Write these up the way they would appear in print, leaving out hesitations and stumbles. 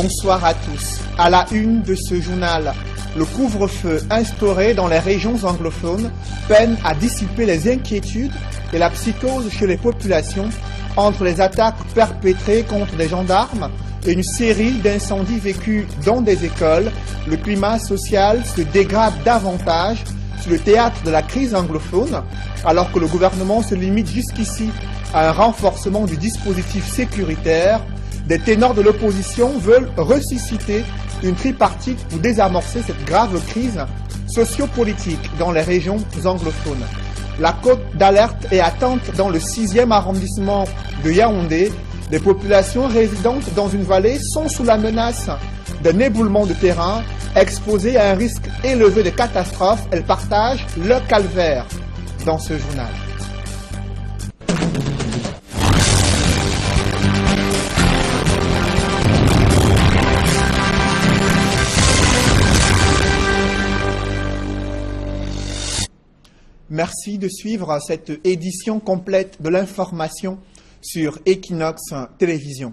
Bonsoir à tous. À la une de ce journal, le couvre-feu instauré dans les régions anglophones peine à dissiper les inquiétudes et la psychose chez les populations entre les attaques perpétrées contre des gendarmes et une série d'incendies vécus dans des écoles. Le climat social se dégrade davantage sur le théâtre de la crise anglophone, alors que le gouvernement se limite jusqu'ici à un renforcement du dispositif sécuritaire. Des ténors de l'opposition veulent ressusciter une tripartite pour désamorcer cette grave crise sociopolitique dans les régions anglophones. La cote d'alerte est atteinte dans le 6e arrondissement de Yaoundé. Les populations résidentes dans une vallée sont sous la menace d'un éboulement de terrain, exposées à un risque élevé de catastrophe. Elles partagent leur calvaire dans ce journal. Merci de suivre cette édition complète de l'information sur Equinox Télévision.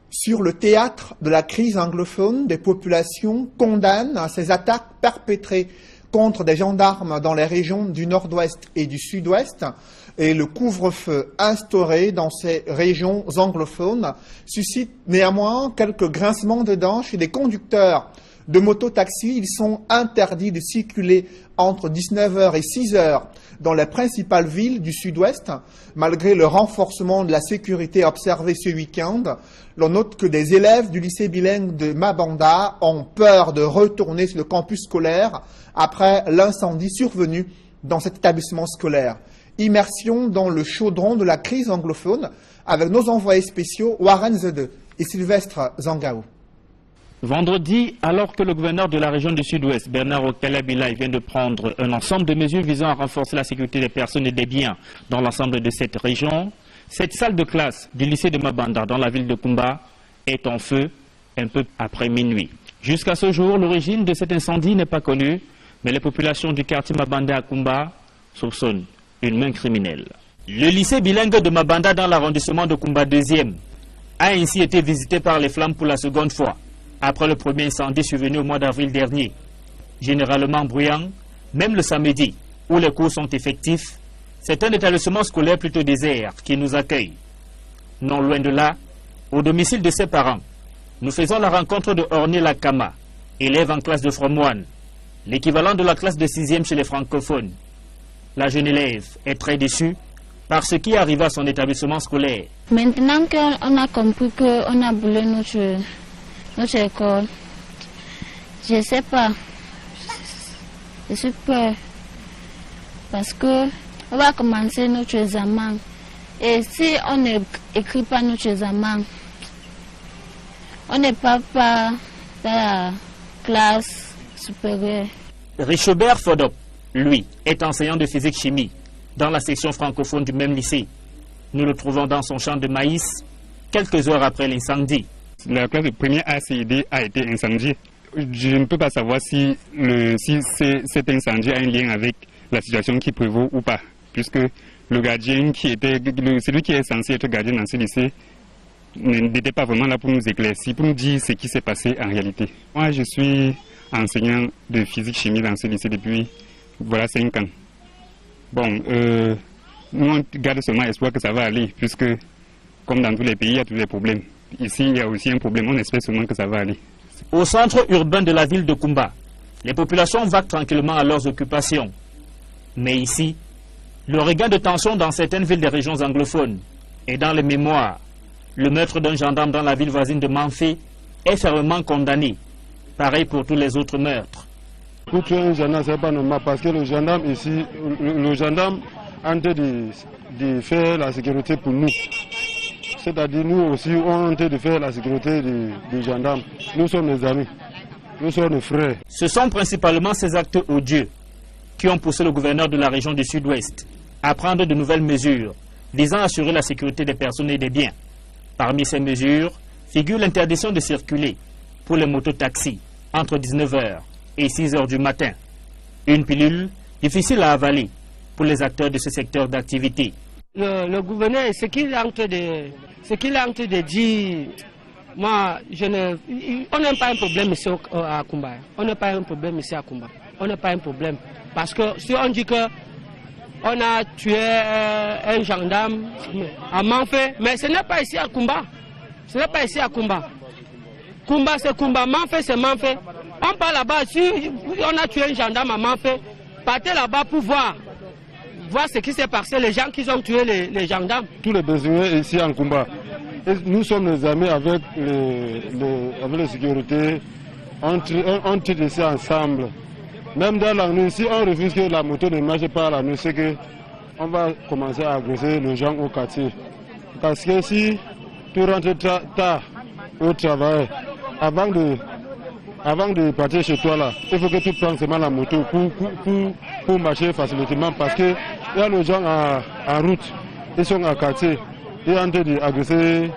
Sur le théâtre de la crise anglophone, des populations condamnent ces attaques perpétrées contre des gendarmes dans les régions du nord-ouest et du sud-ouest, et le couvre-feu instauré dans ces régions anglophones suscite néanmoins quelques grincements de dents chez les conducteurs de mototaxis. Ils sont interdits de circuler entre 19h et 6h dans les principales villes du sud-ouest. Malgré le renforcement de la sécurité observé ce week-end, l'on note que des élèves du lycée bilingue de Mabanda ont peur de retourner sur le campus scolaire après l'incendie survenu dans cet établissement scolaire. Immersion dans le chaudron de la crise anglophone avec nos envoyés spéciaux Warren Zede et Sylvestre Zangao. Vendredi, alors que le gouverneur de la région du Sud-Ouest, Bernard Okalabila, vient de prendre un ensemble de mesures visant à renforcer la sécurité des personnes et des biens dans l'ensemble de cette région, cette salle de classe du lycée de Mabanda dans la ville de Kumba est en feu un peu après minuit. Jusqu'à ce jour, l'origine de cet incendie n'est pas connue, mais les populations du quartier Mabanda à Kumba soupçonnent une main criminelle. Le lycée bilingue de Mabanda dans l'arrondissement de Kumba 2e a ainsi été visité par les flammes pour la seconde fois, après le premier incendie survenu au mois d'avril dernier. Généralement bruyant, même le samedi, où les cours sont effectifs, c'est un établissement scolaire plutôt désert qui nous accueille. Non loin de là, au domicile de ses parents, nous faisons la rencontre de Orné Lakama, élève en classe de From 1, l'équivalent de la classe de 6e chez les francophones. La jeune élève est très déçue par ce qui arrive à son établissement scolaire. Maintenant qu'on a compris qu'on a brûlé notre école, je ne sais pas, je suis peur parce que on va commencer notre examen et si on n'écrit pas notre examen, on n'est pas dans la classe supérieure. Richobert Fodop, lui, est enseignant de physique-chimie dans la section francophone du même lycée. Nous le trouvons dans son champ de maïs quelques heures après l'incendie. La classe de première ACD a été incendiée. Je ne peux pas savoir si cet incendie a un lien avec la situation qui prévaut ou pas, puisque le gardien celui qui est censé être gardien dans ce lycée n'était pas vraiment là pour nous éclaircir, pour nous dire ce qui s'est passé en réalité. Moi, je suis enseignant de physique-chimie dans ce lycée depuis 5 ans. Bon, nous on garde seulement espoir que ça va aller, puisque comme dans tous les pays, il y a tous les problèmes. Ici, il y a aussi un problème, on espère seulement que ça va aller. Au centre urbain de la ville de Kumba, les populations vaquent tranquillement à leurs occupations. Mais ici, le regain de tension dans certaines villes des régions anglophones et dans les mémoires, le meurtre d'un gendarme dans la ville voisine de Manfé est fermement condamné. Pareil pour tous les autres meurtres. Pour tuer un gendarme, ce n'est pas normal parce que le gendarme ici, le gendarme a en train de faire la sécurité pour nous. C'est-à-dire nous aussi, on est en train de faire la sécurité des gendarmes. Nous sommes les amis, nous sommes les frères. Ce sont principalement ces actes odieux qui ont poussé le gouverneur de la région du Sud-Ouest à prendre de nouvelles mesures visant à assurer la sécurité des personnes et des biens. Parmi ces mesures figure l'interdiction de circuler pour les mototaxis entre 19h et 6h du matin. Une pilule difficile à avaler pour les acteurs de ce secteur d'activité. Le gouverneur, ce qu'il est en train de dire, Moi, on n'a pas un problème ici à Kumba. On n'a pas un problème ici à Kumba. On n'a pas un problème. Parce que si on dit que on a tué un gendarme à Manfé, mais ce n'est pas ici à Kumba. Ce n'est pas ici à Kumba. Kumba, c'est Kumba. Manfé, c'est Manfé. On part là-bas. Si on a tué un gendarme à Manfé, partez là-bas pour voir ce qui s'est passé, les gens qui ont tué les gendarmes. Tous les besoins ici en Kumba. Et nous sommes les amis avec les sécurités. On tire ici ensemble. Même dans la nuit, si on refuse que la moto ne marche pas la nuit, c'est qu'on va commencer à agresser les gens au quartier. Parce que si tu rentres tard au travail, avant de partir chez toi là, il faut que tu prennes seulement la moto pour marcher facilement. Parce qu'il y a les gens en route, ils sont à quartier, ils sont en train d'agresser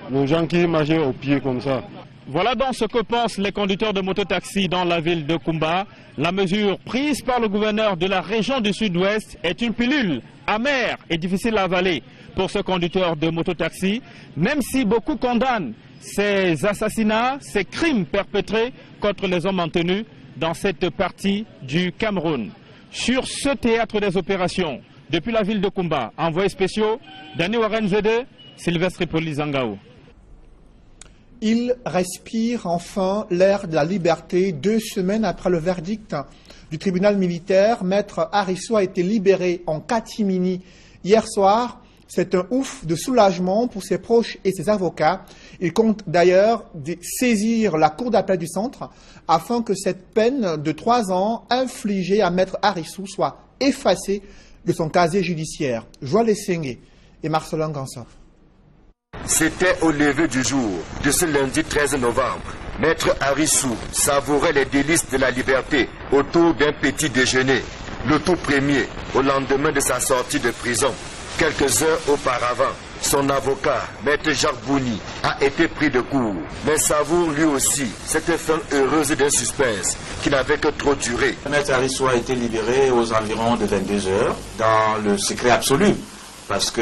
les gens qui marchent au pied comme ça. Voilà donc ce que pensent les conducteurs de mototaxi dans la ville de Kumba. La mesure prise par le gouverneur de la région du Sud-Ouest est une pilule amère et difficile à avaler pour ce conducteur de mototaxi, même si beaucoup condamnent ces assassinats, ces crimes perpétrés contre les hommes en tenue dans cette partie du Cameroun. Sur ce théâtre des opérations, depuis la ville de Kumba, envoyés spéciaux, Dani Warren Zede, Sylvestre Polizangao. Il respire enfin l'air de la liberté 2 semaines après le verdict du tribunal militaire. Maître Arissou a été libéré en catimini hier soir. C'est un ouf de soulagement pour ses proches et ses avocats. Il compte d'ailleurs saisir la cour d'appel du centre afin que cette peine de 3 ans infligée à Maître Arissou soit effacée de son casier judiciaire. Joël Essengé et Marcelin Gansov. C'était au lever du jour de ce lundi 13 novembre. Maître Arissou savourait les délices de la liberté autour d'un petit déjeuner, le tout premier au lendemain de sa sortie de prison. Quelques heures auparavant, son avocat, Maître Jacques Bouni, a été pris de court, mais savoure lui aussi cette fin heureuse d'un suspense qui n'avait que trop duré. Maître Arissou a été libéré aux environs de 22 heures dans le secret absolu. Parce que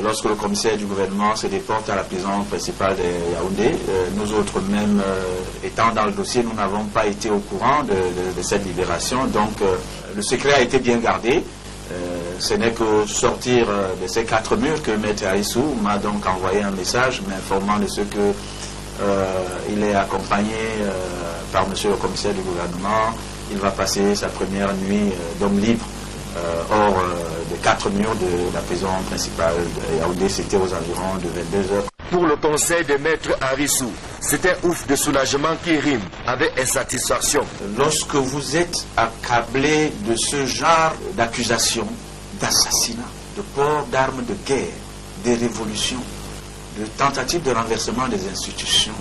lorsque le commissaire du gouvernement se déporte à la prison principale de Yaoundé, nous autres même étant dans le dossier, nous n'avons pas été au courant de cette libération. Donc le secret a été bien gardé. Ce n'est qu'au sortir de ces 4 murs que Maître Arissou m'a donc envoyé un message m'informant de ce que il est accompagné par monsieur le commissaire du gouvernement. Il va passer sa première nuit d'homme libre hors des 4 murs de la prison principale de Yaoundé. C'était aux environs de 22 heures. Pour le conseil de Maître Arissou, c'était un ouf de soulagement qui rime avec insatisfaction. Lorsque vous êtes accablé de ce genre d'accusations, d'assassinats, de port d'armes de guerre, de révolutions, de tentatives de renversement des institutions,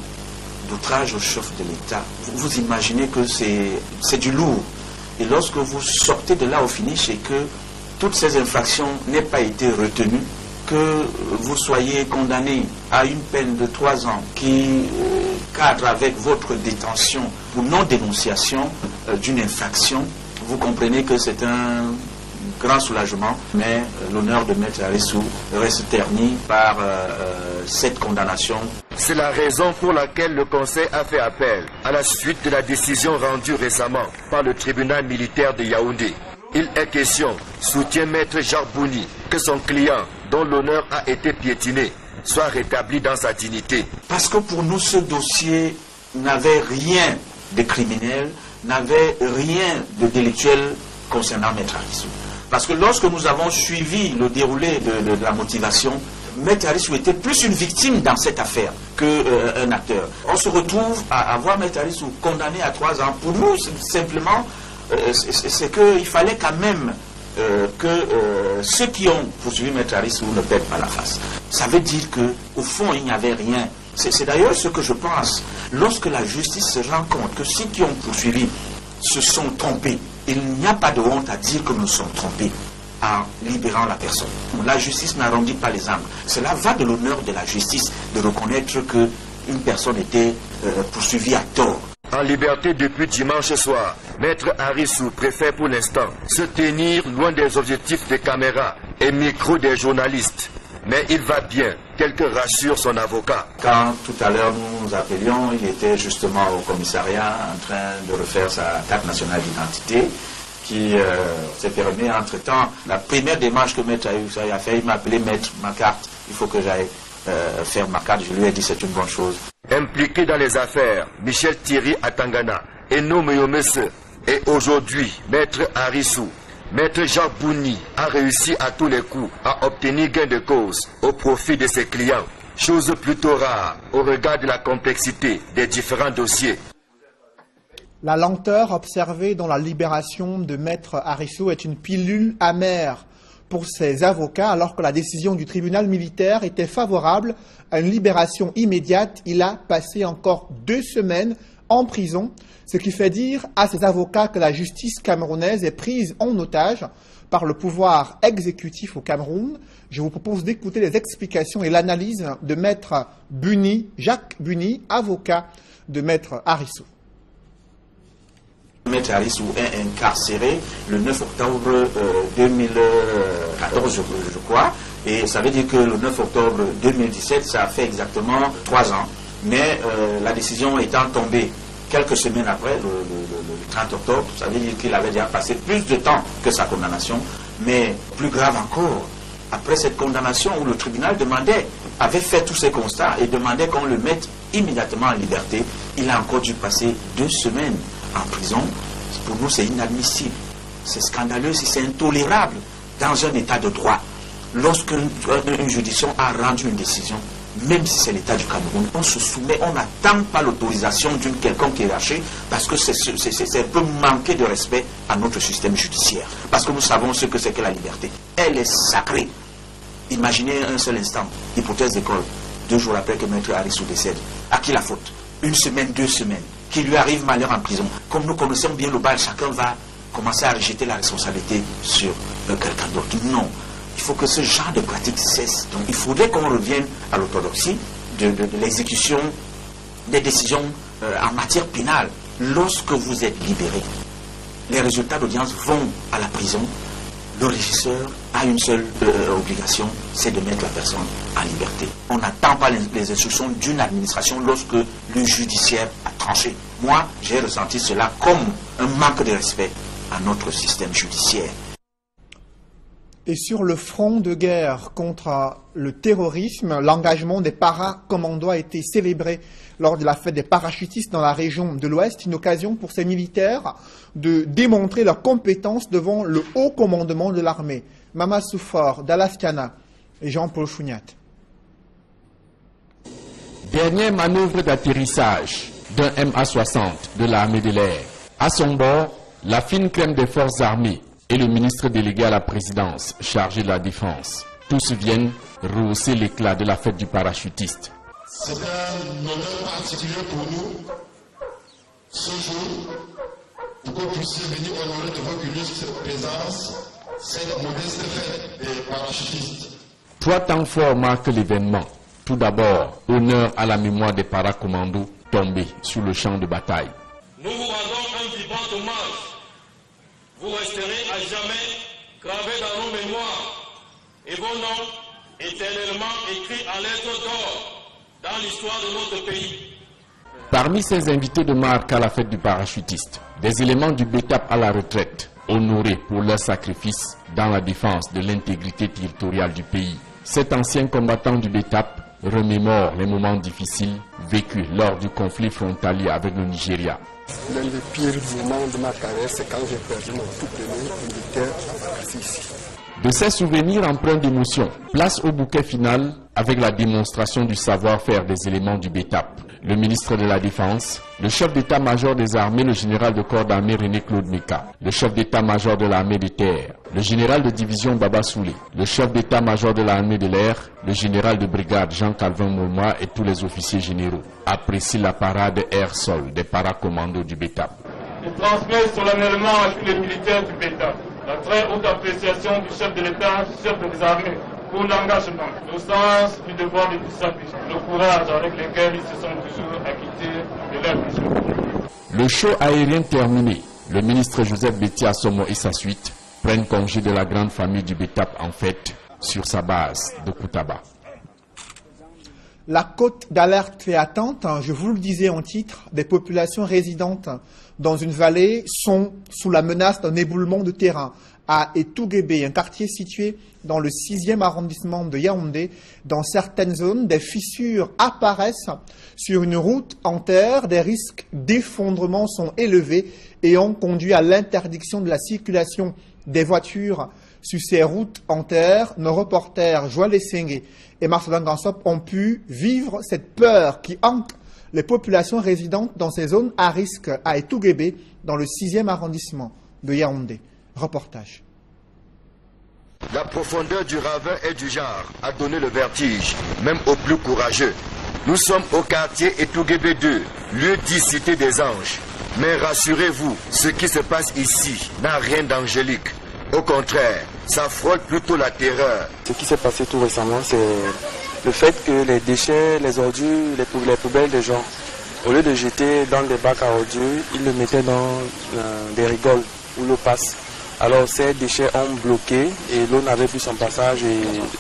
d'outrage au chef de l'État, vous imaginez que c'est du lourd. Et lorsque vous sortez de là au finish et que toutes ces infractions n'aient pas été retenues, que vous soyez condamné à une peine de 3 ans qui cadre avec votre détention pour non-dénonciation d'une infraction, vous comprenez que c'est un grand soulagement, mais l'honneur de Maître Arissou reste terni par cette condamnation. C'est la raison pour laquelle le Conseil a fait appel à la suite de la décision rendue récemment par le tribunal militaire de Yaoundé. Il est question, soutient Maître Jacques Bouni, que son client, dont l'honneur a été piétiné, soit rétabli dans sa dignité. Parce que pour nous, ce dossier n'avait rien de criminel, n'avait rien de délictuel concernant Maître Arissou. Parce que lorsque nous avons suivi le déroulé de la motivation, Maître Arissou était plus une victime dans cette affaire qu'un acteur. On se retrouve à avoir Maître Arissou condamné à 3 ans. Pour nous, simplement, c'est qu'il fallait quand même que ceux qui ont poursuivi Maître Arissou ne perdent pas la face. Ça veut dire qu'au fond, il n'y avait rien. C'est d'ailleurs ce que je pense. Lorsque la justice se rend compte que ceux qui ont poursuivi se sont trompés, il n'y a pas de honte à dire que nous sommes trompés en libérant la personne. La justice n'arrondit pas les angles. Cela va de l'honneur de la justice de reconnaître qu'une personne était poursuivie à tort. En liberté depuis dimanche soir, Maître Arissou préfère pour l'instant se tenir loin des objectifs des caméras et micros des journalistes. mais il va bien, tel que rassure son avocat. Quand tout à l'heure nous nous appelions, il était justement au commissariat en train de refaire sa carte nationale d'identité qui s'est permis entre-temps. La première démarche que Maître Ayoussa a fait, il m'a appelé Maître, ma carte, il faut que j'aille faire ma carte. Je lui ai dit c'est une bonne chose. Impliqué dans les affaires, Michel Thierry Atangana et Nomeyomese. Et aujourd'hui, Maître Arissou, Maître Jacques Bouni a réussi à tous les coups à obtenir gain de cause au profit de ses clients. Chose plutôt rare au regard de la complexité des différents dossiers. La lenteur observée dans la libération de Maître Arissou est une pilule amère pour ses avocats, alors que la décision du tribunal militaire était favorable à une libération immédiate. Il a passé encore 2 semaines en prison, ce qui fait dire à ses avocats que la justice camerounaise est prise en otage par le pouvoir exécutif au Cameroun. Je vous propose d'écouter les explications et l'analyse de Maître Bouni, Jacques Bouni, avocat de Maître Arissou. Maître Arissou est incarcéré le 9 octobre 2014, je crois. Et ça veut dire que le 9 octobre 2017, ça a fait exactement 3 ans. Mais la décision étant tombée quelques semaines après, le 30 octobre, ça veut dire qu'il avait déjà passé plus de temps que sa condamnation. Mais plus grave encore, après cette condamnation où le tribunal avait fait tous ces constats et demandait qu'on le mette immédiatement en liberté, il a encore dû passer 2 semaines en prison. Pour nous, c'est inadmissible. C'est scandaleux, c'est intolérable dans un état de droit. Lorsqu'une juridiction a rendu une décision, même si c'est l'état du Cameroun, on se soumet, on n'attend pas l'autorisation d'une quelconque hiérarchie parce que c'est un peu manquer de respect à notre système judiciaire. Parce que nous savons ce que c'est que la liberté. Elle est sacrée. Imaginez un seul instant, hypothèse d'école, 2 jours après que Maître Arissou décède. À qui la faute? 1 semaine, 2 semaines. Qu'il lui arrive malheur en prison. Comme nous connaissons bien le bal, chacun va commencer à rejeter la responsabilité sur quelqu'un d'autre. Non. Il faut que ce genre de pratique cesse. Donc il faudrait qu'on revienne à l'orthodoxie de l'exécution des décisions en matière pénale. Lorsque vous êtes libéré, les résultats d'audience vont à la prison. Le régisseur a une seule obligation, c'est de mettre la personne en liberté. On n'attend pas les instructions d'une administration lorsque le judiciaire a tranché. Moi, j'ai ressenti cela comme un manque de respect à notre système judiciaire. Et sur le front de guerre contre le terrorisme, l'engagement des paracommandos a été célébré lors de la fête des parachutistes dans la région de l'Ouest, une occasion pour ces militaires de démontrer leurs compétences devant le haut commandement de l'armée. Mama Soufor, Dalaskiana et Jean-Paul Chouniat. Dernière manœuvre d'atterrissage d'un MA-60 de l'armée de l'air. À son bord, la fine crème des forces armées et le ministre délégué à la présidence chargé de la défense. Tous viennent rehausser l'éclat de la fête du parachutiste. C'est un honneur particulier pour nous, ce jour, pour que vous puissiez venir honorer de votre illustre présence cette modeste fête des parachutistes. 3 temps forts marquent l'événement. Tout d'abord, honneur à la mémoire des paracommandos tombés sur le champ de bataille. Nous vous rendons un vibrant hommage. Vous resterez à jamais gravés dans nos mémoires et vos noms éternellement écrits à lettres d'or dans l'histoire de notre pays. Parmi ces invités de marque à la fête du parachutiste, des éléments du BETAP à la retraite, honorés pour leur sacrifice dans la défense de l'intégrité territoriale du pays. Cet ancien combattant du BETAP remémore les moments difficiles vécus lors du conflit frontalier avec le Nigeria. L'un des pires moments de ma carrière, c'est quand j'ai perdu mon tout premier militaire ici. De ces souvenirs empreints d'émotion, place au bouquet final avec la démonstration du savoir-faire des éléments du BETAP. Le ministre de la Défense, le chef d'état-major des armées, le général de corps d'armée René-Claude Meka, le chef d'état-major de l'armée de terre, le général de division Baba Soulé, le chef d'état-major de l'armée de l'air, le général de brigade Jean-Calvin Mouma et tous les officiers généraux apprécient la parade air-sol des paracommandos du BETAP. Je transmets solennellement à tous les militaires du BETAP la très haute appréciation du chef de l'État, du chef des armées, pour l'engagement, le sens du devoir de sacrifice, le courage avec lequel ils se sont toujours acquittés de leur mission. Le show aérien terminé, le ministre Joseph Betty Assomo et sa suite prennent congé de la grande famille du BETAP en fête, sur sa base de Koutaba. La cote d'alerte fait attente, je vous le disais en titre, des populations résidentes dans une vallée sont sous la menace d'un éboulement de terrain. À Etouguébé, un quartier situé dans le 6e arrondissement de Yaoundé, dans certaines zones, des fissures apparaissent sur une route en terre, des risques d'effondrement sont élevés et ont conduit à l'interdiction de la circulation des voitures sur ces routes en terre. Nos reporters Joël Essengue et Marcelin Gansop ont pu vivre cette peur qui hante les populations résidentes dans ces zones à risque à Etouguébé, dans le 6e arrondissement de Yaoundé. Reportage. La profondeur du ravin et du genre a donné le vertige, même aux plus courageux. Nous sommes au quartier Etouguébé 2, lieu dit Cité des Anges. Mais rassurez-vous, ce qui se passe ici n'a rien d'angélique. Au contraire, ça frôle plutôt la terreur. Ce qui s'est passé tout récemment, c'est le fait que les déchets, les ordures, les poubelles des gens, au lieu de jeter dans des bacs à ordures, ils le mettaient dans des rigoles où l'eau passe. Alors ces déchets ont bloqué et l'eau n'avait plus son passage. Et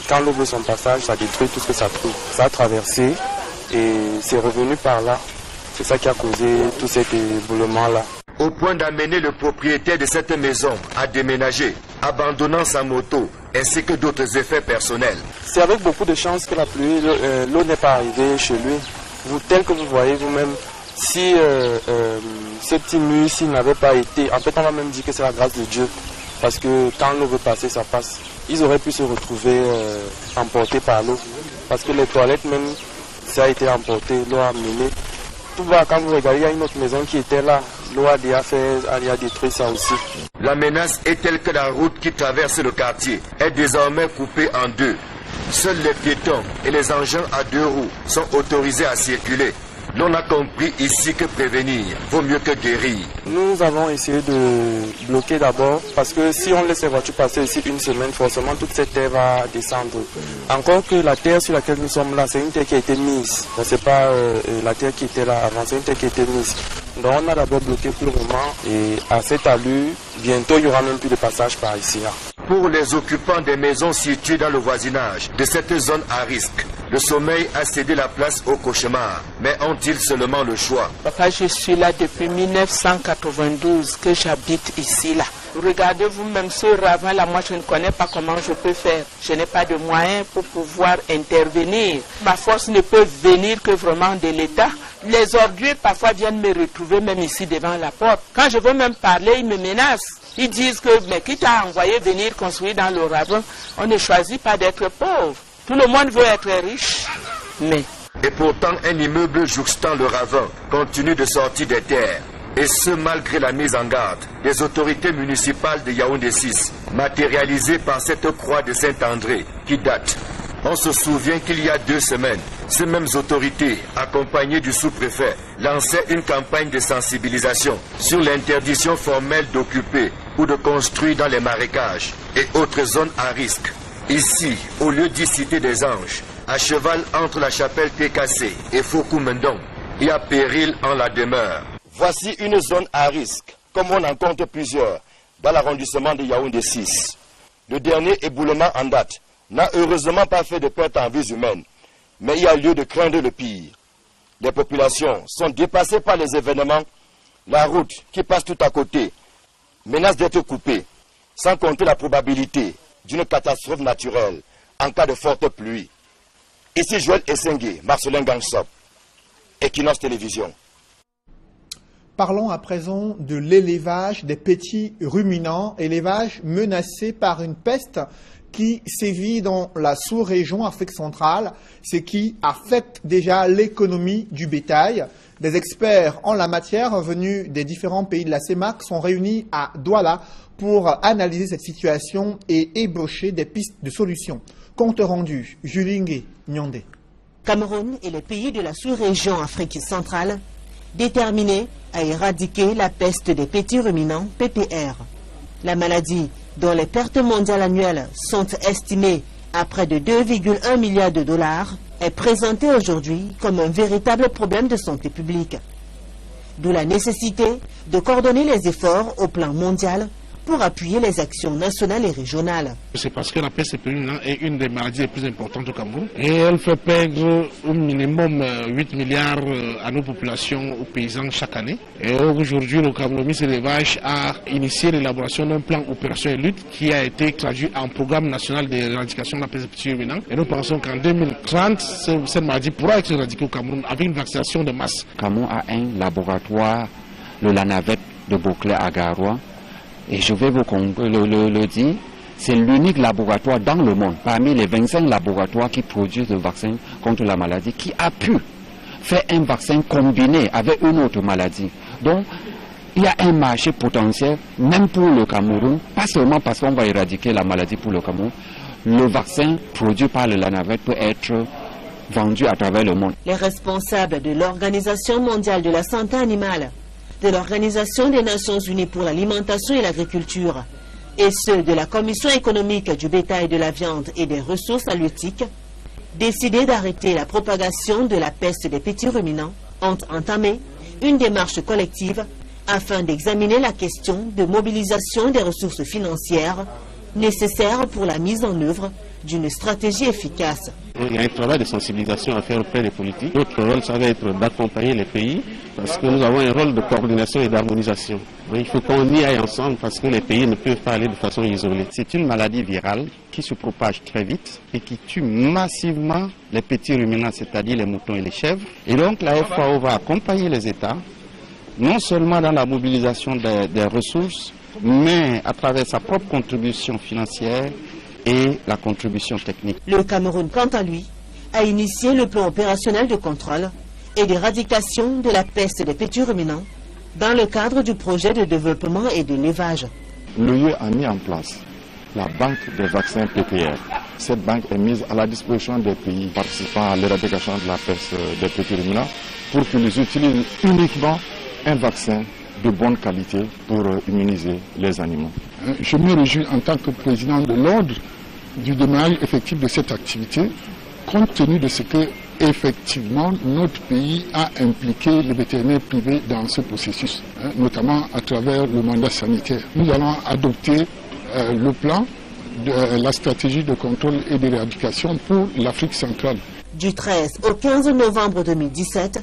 quand l'eau veut son passage, ça détruit tout ce que ça trouve. Ça a traversé et c'est revenu par là. C'est ça qui a causé tout cet éboulement-là. Au point d'amener le propriétaire de cette maison à déménager, abandonnant sa moto, ainsi que d'autres effets personnels. C'est avec beaucoup de chance que la pluie, l'eau n'est pas arrivée chez lui. Tel que vous voyez vous-même, si ce petit mur s'il n'avait pas été, en fait on va même dire que c'est la grâce de Dieu. Parce que quand l'eau veut passer, ça passe. Ils auraient pu se retrouver emportés par l'eau. Parce que les toilettes même, ça a été emporté, l'eau a mené. Tout bas, quand vous regardez, il y a une autre maison qui était là. L'eau a détruit ça aussi. La menace est telle que la route qui traverse le quartier est désormais coupée en deux. Seuls les piétons et les engins à deux roues sont autorisés à circuler. L'on a compris ici que prévenir vaut mieux que guérir. Nous avons essayé de bloquer d'abord parce que si on laisse les voitures passer ici une semaine, forcément toute cette terre va descendre. Encore que la terre sur laquelle nous sommes là, c'est une terre qui a été mise. Ce n'est pas la terre qui était là avant, c'est une terre qui a été mise. Donc on a d'abord bloqué pour le moment et à cette allure, bientôt il n'y aura même plus de passage par ici. Pour les occupants des maisons situées dans le voisinage de cette zone à risque, le sommeil a cédé la place au cauchemar. Mais ont-ils seulement le choix? Papa, je suis là depuis 1992 que j'habite ici là. Regardez vous-même ce ravin là, moi je ne connais pas comment je peux faire. Je n'ai pas de moyens pour pouvoir intervenir. Ma force ne peut venir que vraiment de l'État. Les ordures parfois viennent me retrouver même ici devant la porte. Quand je veux même parler, ils me menacent. Ils disent que, mais qui t'a envoyé venir construire dans le ravin? On ne choisit pas d'être pauvre. Tout le monde veut être riche, mais... Et pourtant, un immeuble jouxtant le ravin continue de sortir des terres. Et ce, malgré la mise en garde des autorités municipales de Yaoundé 6, matérialisée par cette croix de Saint-André qui date. On se souvient qu'il y a 2 semaines, ces mêmes autorités, accompagnées du sous-préfet, lançaient une campagne de sensibilisation sur l'interdiction formelle d'occuper ou de construire dans les marécages et autres zones à risque. Ici, au lieu dit Cité des Anges, à cheval entre la chapelle TKC et Foucault-Mendon, il y a péril en la demeure. Voici une zone à risque, comme on en compte plusieurs, dans l'arrondissement de Yaoundé 6. Le dernier éboulement en date n'a heureusement pas fait de perte en vies humaines, mais il y a lieu de craindre le pire. Les populations sont dépassées par les événements, la route qui passe tout à côté menace d'être coupée, sans compter la probabilité d'une catastrophe naturelle en cas de forte pluie. Ici Joël Essengue, Marcelin Gansop, Equinox Télévision. Parlons à présent de l'élevage des petits ruminants, élevage menacé par une peste qui sévit dans la sous-région Afrique centrale, ce qui affecte déjà l'économie du bétail. Des experts en la matière venus des différents pays de la CEMAC sont réunis à Douala pour analyser cette situation et ébaucher des pistes de solutions. Compte rendu, Julingue Nyondé. Cameroun et les pays de la sous-région Afrique centrale déterminés à éradiquer la peste des petits ruminants PPR. La maladie, dont les pertes mondiales annuelles sont estimées à près de 2,1 milliards de dollars, est présentée aujourd'hui comme un véritable problème de santé publique. D'où la nécessité de coordonner les efforts au plan mondial pour appuyer les actions nationales et régionales. C'est parce que la peste périurminente est une des maladies les plus importantes au Cameroun et elle fait perdre au minimum 8 milliards à nos populations, aux paysans chaque année. Et aujourd'hui, le Cameroun, ministre de l'élevage, a initié l'élaboration d'un plan opération et lutte qui a été traduit en programme national d'éradication de la peste périurminente. Et nous pensons qu'en 2030, cette maladie pourra être éradiquée au Cameroun avec une vaccination de masse. Le Cameroun a un laboratoire, le Lanavet de Beauclerc à Garoua. Et je vais vous le dire, c'est l'unique laboratoire dans le monde, parmi les 25 laboratoires qui produisent le vaccin contre la maladie, qui a pu faire un vaccin combiné avec une autre maladie. Donc, il y a un marché potentiel, même pour le Cameroun, pas seulement parce qu'on va éradiquer la maladie pour le Cameroun. Le vaccin produit par le Lanavet peut être vendu à travers le monde. Les responsables de l'Organisation mondiale de la santé animale, de l'Organisation des Nations Unies pour l'alimentation et l'agriculture et ceux de la Commission économique du bétail, de la viande et des ressources halieutiques, décidés d'arrêter la propagation de la peste des petits ruminants, ont entamé une démarche collective afin d'examiner la question de mobilisation des ressources financières nécessaires pour la mise en œuvre d'une stratégie efficace. Il y a un travail de sensibilisation à faire auprès des politiques. Notre rôle, ça va être d'accompagner les pays parce que nous avons un rôle de coordination et d'harmonisation. Il faut qu'on y aille ensemble parce que les pays ne peuvent pas aller de façon isolée. C'est une maladie virale qui se propage très vite et qui tue massivement les petits ruminants, c'est-à-dire les moutons et les chèvres. Et donc la FAO va accompagner les États, non seulement dans la mobilisation des ressources, mais à travers sa propre contribution financière et la contribution technique. Le Cameroun, quant à lui, a initié le plan opérationnel de contrôle et d'éradication de la peste des petits ruminants dans le cadre du projet de développement et de l'élevage. L'UE a mis en place la banque des vaccins PPR. Cette banque est mise à la disposition des pays participant à l'éradication de la peste des petits ruminants pour qu'ils utilisent uniquement un vaccin de bonne qualité pour immuniser les animaux. Je me réjouis en tant que président de l'ordre du démarrage effectif de cette activité, compte tenu de ce que, effectivement, notre pays a impliqué les vétérinaires privés dans ce processus, notamment à travers le mandat sanitaire. Nous allons adopter le plan de la stratégie de contrôle et d'éradication pour l'Afrique centrale. Du 13 au 15 novembre 2017,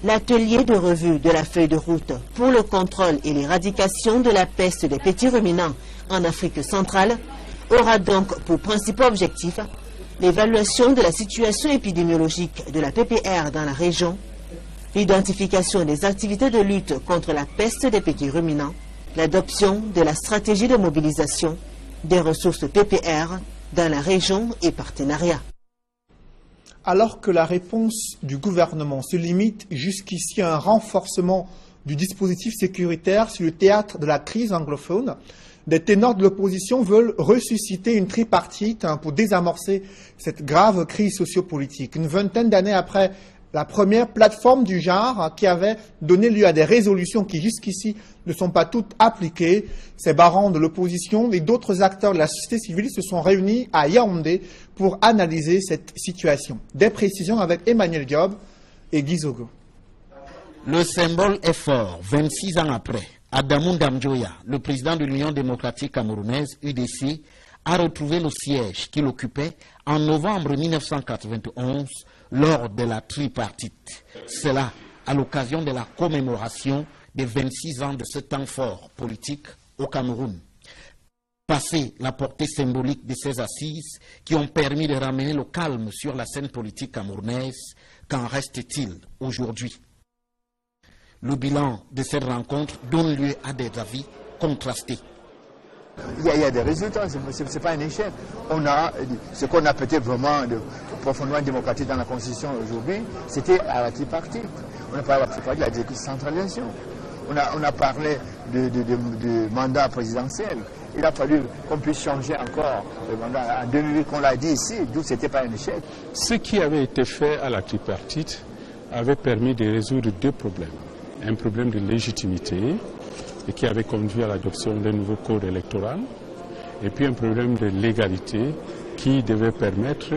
l'atelier de revue de la feuille de route pour le contrôle et l'éradication de la peste des petits ruminants en Afrique centrale aura donc pour principal objectif l'évaluation de la situation épidémiologique de la PPR dans la région, l'identification des activités de lutte contre la peste des petits ruminants, l'adoption de la stratégie de mobilisation des ressources PPR dans la région et partenariat. Alors que la réponse du gouvernement se limite jusqu'ici à un renforcement du dispositif sécuritaire sur le théâtre de la crise anglophone, des ténors de l'opposition veulent ressusciter une tripartite pour désamorcer cette grave crise sociopolitique. Une vingtaine d'années après la première plateforme du genre qui avait donné lieu à des résolutions qui jusqu'ici ne sont pas toutes appliquées, ces barons de l'opposition et d'autres acteurs de la société civile se sont réunis à Yaoundé pour analyser cette situation. Des précisions avec Emmanuel Diop et Guy Zogo. Le symbole est fort, 26 ans après. Adamou Damdjoya, le président de l'Union démocratique camerounaise, UDC, a retrouvé le siège qu'il occupait en novembre 1991 lors de la tripartite. Cela à l'occasion de la commémoration des 26 ans de ce temps fort politique au Cameroun. Passé la portée symbolique de ces assises qui ont permis de ramener le calme sur la scène politique camerounaise, qu'en reste-t-il aujourd'hui? Le bilan de cette rencontre donne lieu à des avis contrastés. Il y a des résultats, ce n'est pas un échec. On a ce qu'on a peut-être vraiment de profondément démocratique dans la Constitution aujourd'hui, c'était à la tripartite. On a parlé de la tripartite, de la décentralisation. On a parlé de mandat présidentiel. Il a fallu qu'on puisse changer encore le mandat. En 2008, qu'on l'a dit ici, d'où ce n'était pas un échec. Ce qui avait été fait à la tripartite avait permis de résoudre deux problèmes. Un problème de légitimité et qui avait conduit à l'adoption d'un nouveau code électoral, et puis un problème de légalité qui devait permettre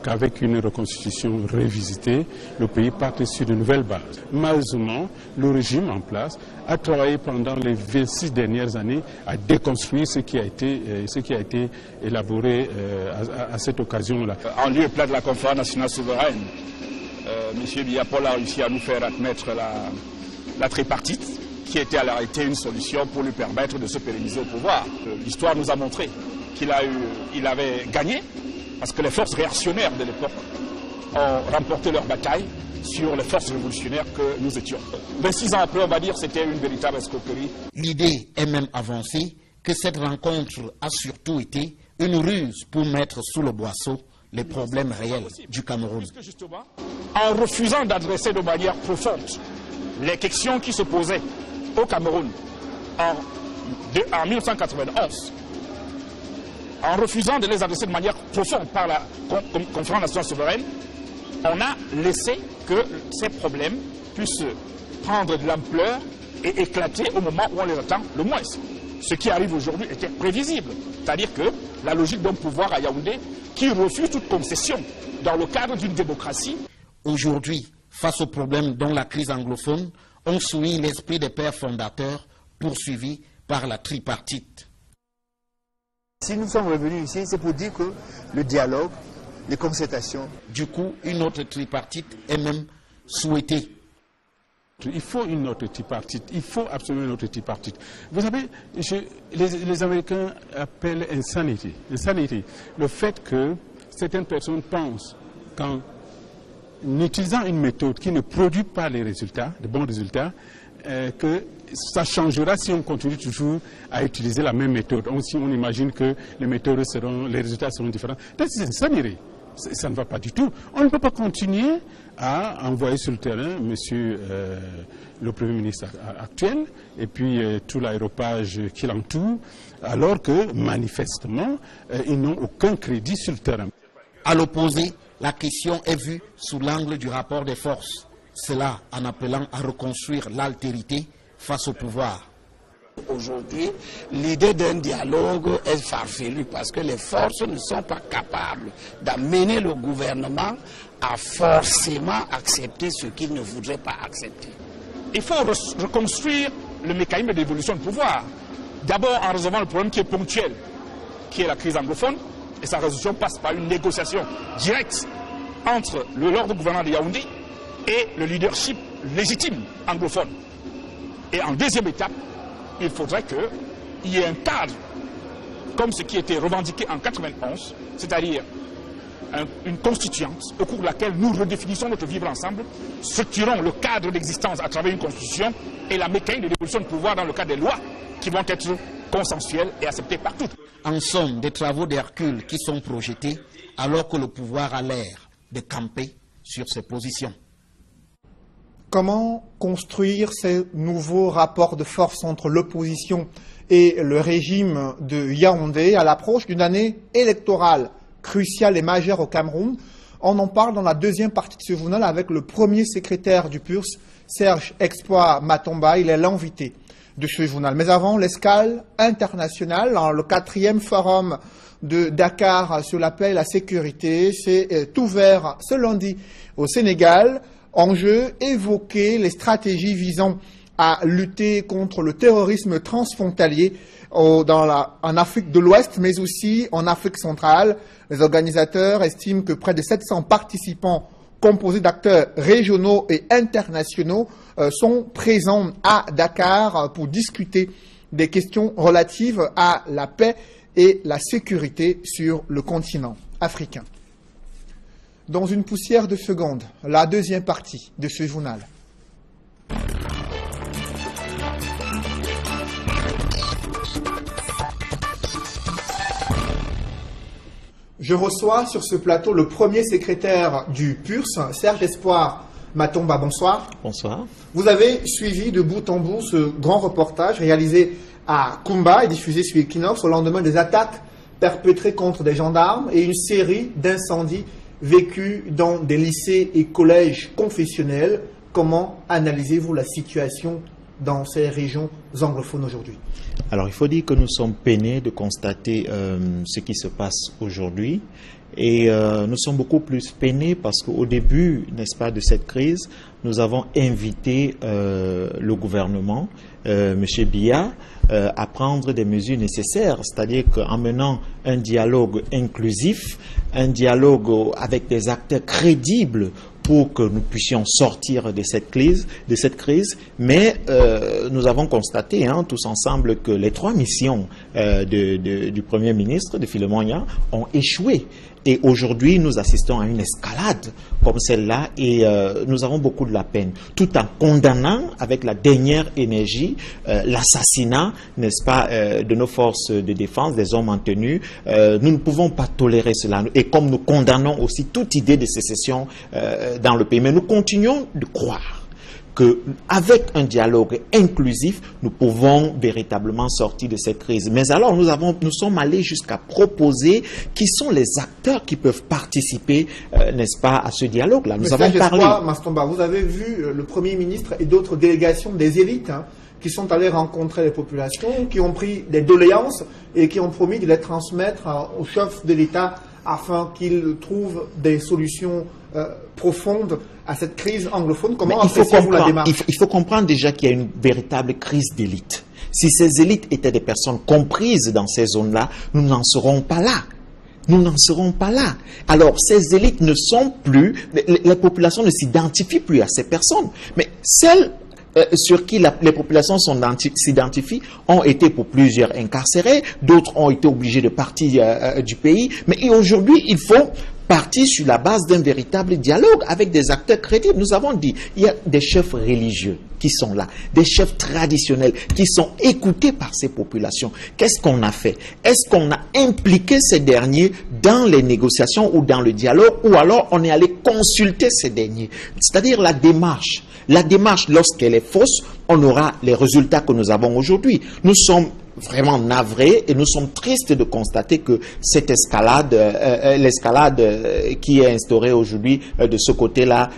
qu'avec une reconstitution révisitée, le pays parte sur de nouvelles bases. Malheureusement, le régime en place a travaillé pendant les 26 dernières années à déconstruire ce qui a été élaboré à cette occasion-là. En lieu et place de la conférence nationale souveraine, M. Biya Paul a réussi à nous faire admettre la tripartite, qui était à la réalité une solution pour lui permettre de se pérenniser au pouvoir. L'histoire nous a montré qu'il avait gagné, parce que les forces réactionnaires de l'époque ont remporté leur bataille sur les forces révolutionnaires que nous étions. 26 ans après, on va dire, c'était une véritable escroquerie. L'idée est même avancée que cette rencontre a surtout été une ruse pour mettre sous le boisseau les problèmes réels du Cameroun. En refusant d'adresser de manière profonde les questions qui se posaient au Cameroun en 1991, en refusant de les adresser de manière profonde par la conférence nationale souveraine, on a laissé que ces problèmes puissent prendre de l'ampleur et éclater au moment où on les attend le moins. Ce qui arrive aujourd'hui était prévisible, c'est-à-dire que la logique d'un pouvoir à Yaoundé qui refuse toute concession dans le cadre d'une démocratie. Aujourd'hui, face aux problèmes dont la crise anglophone, on souligne l'esprit des pères fondateurs poursuivis par la tripartite. Si nous sommes revenus ici, c'est pour dire que le dialogue, les concertations... Du coup, une autre tripartite est même souhaitée. Il faut une autre tripartite, il faut absolument une autre tripartite. Vous savez, les Américains appellent insanity. Le fait que certaines personnes pensent qu'en utilisant une méthode qui ne produit pas les résultats, de bons résultats, que ça changera si on continue toujours à utiliser la même méthode. Si on imagine que les résultats seront différents. C'est insanity. Ça ne va pas du tout. On ne peut pas continuer à envoyer sur le terrain le Premier ministre actuel et puis tout l'aéropage qui l'entoure, alors que manifestement, ils n'ont aucun crédit sur le terrain. À l'opposé, la question est vue sous l'angle du rapport des forces. Cela en appelant à reconstruire l'altérité face au pouvoir. Aujourd'hui, l'idée d'un dialogue est farfelue parce que les forces ne sont pas capables d'amener le gouvernement à forcément accepter ce qu'il ne voudrait pas accepter. Il faut reconstruire le mécanisme d'évolution du pouvoir. D'abord en résolvant le problème qui est ponctuel, qui est la crise anglophone, et sa résolution passe par une négociation directe entre l'ordre gouvernant de Yaoundé et le leadership légitime anglophone. Et en deuxième étape, il faudrait qu'il y ait un cadre, comme ce qui était revendiqué en 1991, c'est-à-dire une constituante au cours de laquelle nous redéfinissons notre vivre ensemble, structurons le cadre d'existence à travers une constitution et la mécanique de l'évolution du pouvoir dans le cadre des lois qui vont être consensuelles et acceptées par toutes. En somme, des travaux d'Hercule qui sont projetés alors que le pouvoir a l'air de camper sur ses positions. Comment construire ces nouveaux rapports de force entre l'opposition et le régime de Yaoundé à l'approche d'une année électorale cruciale et majeure au Cameroun? On en parle dans la deuxième partie de ce journal avec le premier secrétaire du PURS, Serge Espoir Matomba. Il est l'invité de ce journal. Mais avant, l'escale internationale, dans le 4e forum de Dakar sur la paix et la sécurité, s'est ouvert ce lundi au Sénégal. Enjeu, évoquer les stratégies visant à lutter contre le terrorisme transfrontalier en Afrique de l'Ouest, mais aussi en Afrique centrale. Les organisateurs estiment que près de 700 participants composés d'acteurs régionaux et internationaux sont présents à Dakar pour discuter des questions relatives à la paix et la sécurité sur le continent africain. Dans une poussière de secondes, la deuxième partie de ce journal. Je reçois sur ce plateau le premier secrétaire du PURS, Serge Espoir Matomba. Bonsoir. Bonsoir. Vous avez suivi de bout en bout ce grand reportage réalisé à Kumba et diffusé sur Equinox au lendemain des attaques perpétrées contre des gendarmes et une série d'incendies vécus dans des lycées et collèges confessionnels. Comment analysez-vous la situation dans ces régions anglophones aujourd'hui? Alors il faut dire que nous sommes peinés de constater ce qui se passe aujourd'hui. Et nous sommes beaucoup plus peinés parce qu'au début, n'est-ce pas, de cette crise, nous avons invité le gouvernement, M. Biya, à prendre des mesures nécessaires, c'est-à-dire qu'en menant un dialogue inclusif, un dialogue avec des acteurs crédibles pour que nous puissions sortir de cette crise, mais nous avons constaté tous ensemble que les 3 missions du Premier ministre, de Philemon Nya, ont échoué. Et aujourd'hui, nous assistons à une escalade comme celle-là et nous avons beaucoup de la peine, tout en condamnant avec la dernière énergie l'assassinat, n'est-ce pas, de nos forces de défense, des hommes en tenue. Nous ne pouvons pas tolérer cela. Et comme nous condamnons aussi toute idée de sécession dans le pays, mais nous continuons de croire qu'avec un dialogue inclusif, nous pouvons véritablement sortir de cette crise. Mais alors, nous sommes allés jusqu'à proposer qui sont les acteurs qui peuvent participer, n'est-ce pas, à ce dialogue-là. Nous avons parlé. Mastomba, vous avez vu le Premier ministre et d'autres délégations des élites qui sont allées rencontrer les populations, qui ont pris des doléances et qui ont promis de les transmettre au chef de l'État afin qu'il trouve des solutions profondes à cette crise anglophone. Comment appréciez-vous la démarche? Il faut comprendre déjà qu'il y a une véritable crise d'élite. Si ces élites étaient des personnes comprises dans ces zones-là, nous n'en serons pas là. Nous n'en serons pas là. Alors, ces élites ne sont plus, les populations ne s'identifient plus à ces personnes. Mais celles sur qui les populations s'identifient ont été pour plusieurs incarcérés, d'autres ont été obligés de partir du pays. Mais aujourd'hui, il faut partir sur la base d'un véritable dialogue avec des acteurs crédibles. Nous avons dit, il y a des chefs religieux qui sont là, des chefs traditionnels qui sont écoutés par ces populations. Qu'est-ce qu'on a fait? Est-ce qu'on a impliqué ces derniers dans les négociations ou dans le dialogue, ou alors on est allé consulter ces derniers? C'est-à-dire la démarche. La démarche, lorsqu'elle est fausse, on aura les résultats que nous avons aujourd'hui. Nous sommes vraiment navrés et nous sommes tristes de constater que cette escalade, l'escalade qui est instaurée aujourd'hui de ce côté-là,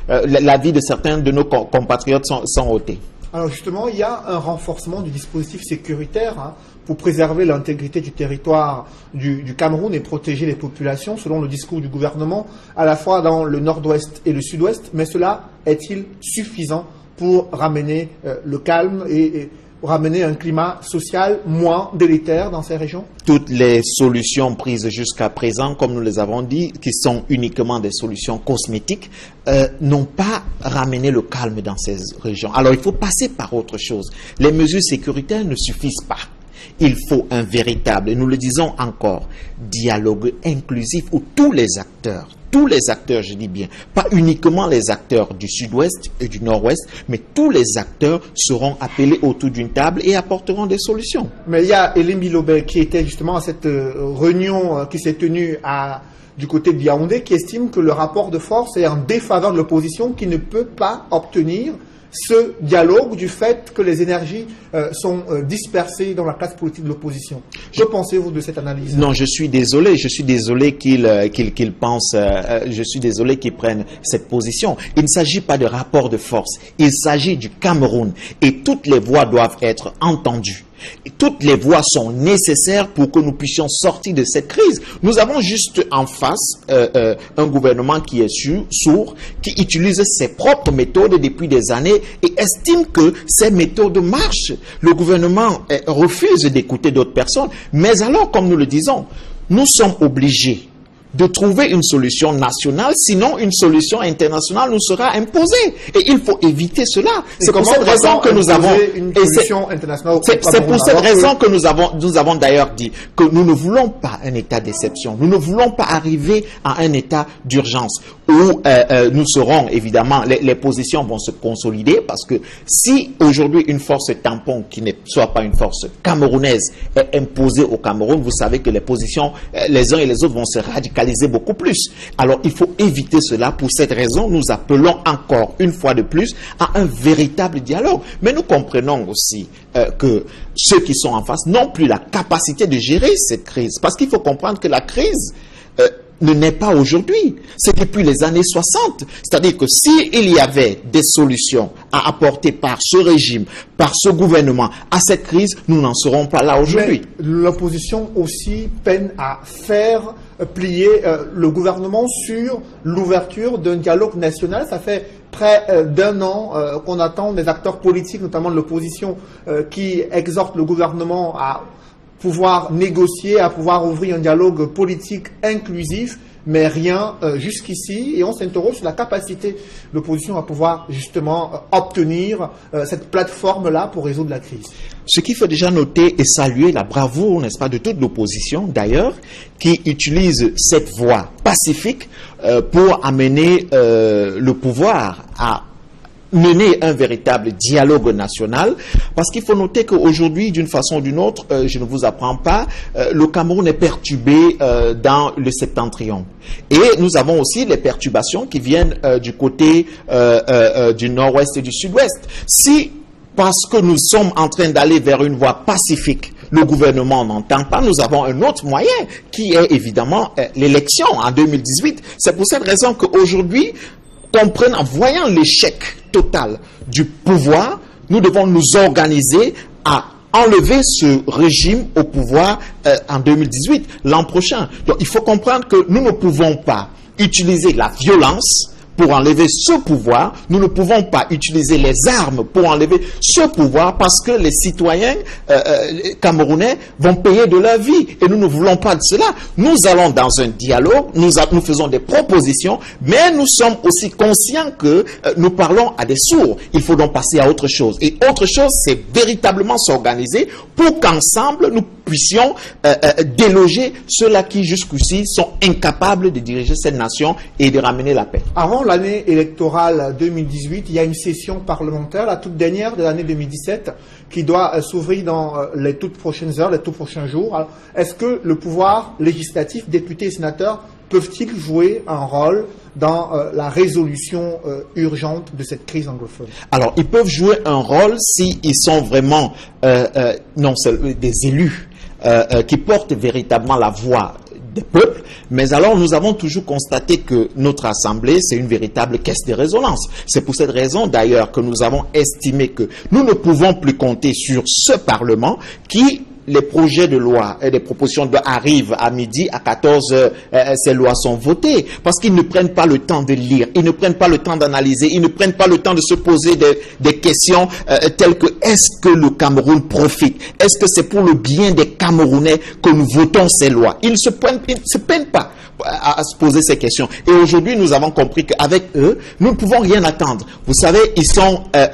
la vie de certains de nos compatriotes sont ôtées. Alors justement, il y a un renforcement du dispositif sécuritaire pour préserver l'intégrité du territoire du Cameroun et protéger les populations, selon le discours du gouvernement, à la fois dans le nord-ouest et le sud-ouest. Mais cela est-il suffisant pour ramener le calme et ramener un climat social moins délétère dans ces régions? Toutes les solutions prises jusqu'à présent, comme nous les avons dit, qui sont uniquement des solutions cosmétiques, n'ont pas ramené le calme dans ces régions. Alors il faut passer par autre chose. Les mesures sécuritaires ne suffisent pas. Il faut un véritable, et nous le disons encore, dialogue inclusif où tous les acteurs, je dis bien, pas uniquement les acteurs du sud-ouest et du nord-ouest, mais tous les acteurs seront appelés autour d'une table et apporteront des solutions. Mais il y a Elim Bilobé qui était justement à cette réunion qui s'est tenue du côté de Yaoundé, qui estime que le rapport de force est en défaveur de l'opposition, qui ne peut pas obtenir ce dialogue du fait que les énergies sont dispersées dans la classe politique de l'opposition. Que pensez-vous de cette analyse? Non, je suis désolé qu'il pense, je suis désolé qu'il prenne cette position. Il ne s'agit pas de rapport de force, il s'agit du Cameroun et toutes les voix doivent être entendues. Et toutes les voix sont nécessaires pour que nous puissions sortir de cette crise. Nous avons juste en face un gouvernement qui est sourd, qui utilise ses propres méthodes depuis des années et estime que ces méthodes marchent. Le gouvernement refuse d'écouter d'autres personnes. Mais alors, comme nous le disons, nous sommes obligés de trouver une solution nationale, sinon une solution internationale nous sera imposée. Et il faut éviter cela. C'est pour cette raison que nous avons... C'est pour cette raison que nous avons d'ailleurs dit que nous ne voulons pas un état d'exception. Nous ne voulons pas arriver à un état d'urgence où nous serons, évidemment, les positions vont se consolider parce que si aujourd'hui une force tampon qui ne soit pas une force camerounaise est imposée au Cameroun, vous savez que les positions, les uns et les autres vont se radicaliser beaucoup plus. Alors il faut éviter cela. Pour cette raison, nous appelons encore une fois de plus à un véritable dialogue. Mais nous comprenons aussi que ceux qui sont en face n'ont plus la capacité de gérer cette crise. Parce qu'il faut comprendre que la crise ne naît pas aujourd'hui. C'est depuis les années 60. C'est-à-dire que s'il y avait des solutions à apporter par ce régime, par ce gouvernement à cette crise, nous n'en serons pas là aujourd'hui. L'opposition aussi peine à faire plier le gouvernement sur l'ouverture d'un dialogue national. Ça fait près d'un an qu'on attend des acteurs politiques, notamment de l'opposition, qui exhortent le gouvernement à pouvoir négocier, à pouvoir ouvrir un dialogue politique inclusif, mais rien jusqu'ici. Et on s'interroge sur la capacité de l'opposition à pouvoir justement obtenir cette plateforme-là pour résoudre la crise. Ce qu'il faut déjà noter et saluer la bravoure, n'est-ce pas, de toute l'opposition, d'ailleurs, qui utilise cette voie pacifique pour amener le pouvoir à mener un véritable dialogue national, parce qu'il faut noter qu'aujourd'hui, d'une façon ou d'une autre, je ne vous apprends pas, le Cameroun est perturbé dans le septentrion. Et nous avons aussi les perturbations qui viennent du côté du nord-ouest et du sud-ouest. Si, parce que nous sommes en train d'aller vers une voie pacifique, le gouvernement n'entend pas, nous avons un autre moyen qui est évidemment l'élection en 2018. C'est pour cette raison qu'aujourd'hui, en voyant l'échec total du pouvoir, nous devons nous organiser à enlever ce régime au pouvoir en 2018, l'an prochain. Donc il faut comprendre que nous ne pouvons pas utiliser la violence pour enlever ce pouvoir. Nous ne pouvons pas utiliser les armes pour enlever ce pouvoir parce que les citoyens camerounais vont payer de leur vie et nous ne voulons pas de cela. Nous allons dans un dialogue, nous faisons des propositions, mais nous sommes aussi conscients que nous parlons à des sourds. Il faut donc passer à autre chose. Et autre chose, c'est véritablement s'organiser pour qu'ensemble nous puissions déloger ceux-là qui jusqu'ici sont incapables de diriger cette nation et de ramener la paix. Avant l'année électorale 2018, il y a une session parlementaire, la toute dernière de l'année 2017, qui doit s'ouvrir dans les toutes prochaines heures, les tout prochains jours. Est-ce que le pouvoir législatif, députés et sénateurs, peuvent-ils jouer un rôle dans la résolution urgente de cette crise anglophone? Alors, ils peuvent jouer un rôle s'ils sont vraiment des élus qui portent véritablement la voix des peuples, mais alors nous avons toujours constaté que notre Assemblée, c'est une véritable caisse de résonance. C'est pour cette raison d'ailleurs que nous avons estimé que nous ne pouvons plus compter sur ce Parlement qui, les projets de loi et les propositions de loi arrivent à midi, à 14h, ces lois sont votées, parce qu'ils ne prennent pas le temps de lire, ils ne prennent pas le temps d'analyser, ils ne prennent pas le temps de se poser des questions telles que est-ce que le Cameroun profite? Est-ce que c'est pour le bien des Camerounais que nous votons ces lois? Ils ne se peinent pas à se poser ces questions. Et aujourd'hui, nous avons compris qu'avec eux, nous ne pouvons rien attendre. Vous savez,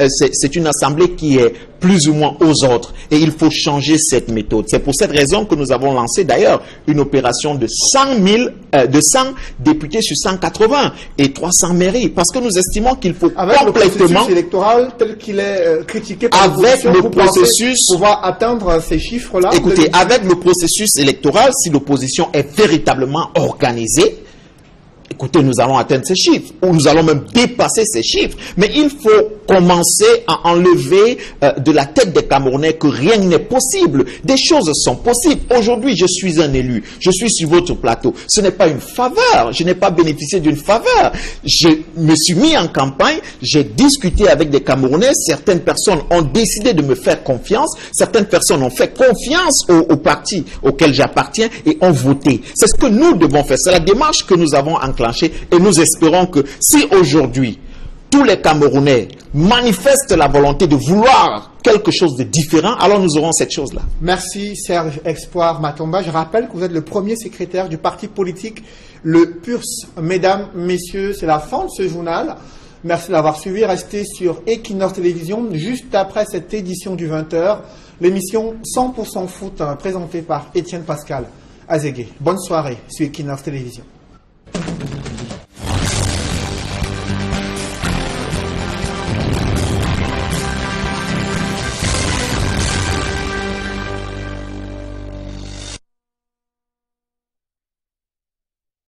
c'est une assemblée qui est plus ou moins aux autres. Et il faut changer cette méthode. C'est pour cette raison que nous avons lancé d'ailleurs une opération de 100 députés sur 180 et 300 mairies. Parce que nous estimons qu'il faut avec complètement... le processus électoral tel qu'il est critiqué par avec le processus... pouvoir atteindre ces chiffres-là. Écoutez, avec le processus électoral, si l'opposition est véritablement organisée, écoutez, nous allons atteindre ces chiffres, ou nous allons même dépasser ces chiffres. Mais il faut commencer à enlever de la tête des Camerounais que rien n'est possible. Des choses sont possibles. Aujourd'hui, je suis un élu, je suis sur votre plateau. Ce n'est pas une faveur, je n'ai pas bénéficié d'une faveur. Je me suis mis en campagne, j'ai discuté avec des Camerounais, certaines personnes ont décidé de me faire confiance, certaines personnes ont fait confiance au parti auquel j'appartiens et ont voté. C'est ce que nous devons faire, c'est la démarche que nous avons enclenchée. Et nous espérons que si aujourd'hui, tous les Camerounais manifestent la volonté de vouloir quelque chose de différent, alors nous aurons cette chose-là. Merci Serge Espoir Matomba. Je rappelle que vous êtes le premier secrétaire du parti politique Le PURS. Mesdames, messieurs, c'est la fin de ce journal. Merci d'avoir suivi. Restez sur Equinox Télévision. Juste après cette édition du 20h, l'émission 100% foot présentée par Étienne Pascal Azégué. Bonne soirée sur Equinox Télévision.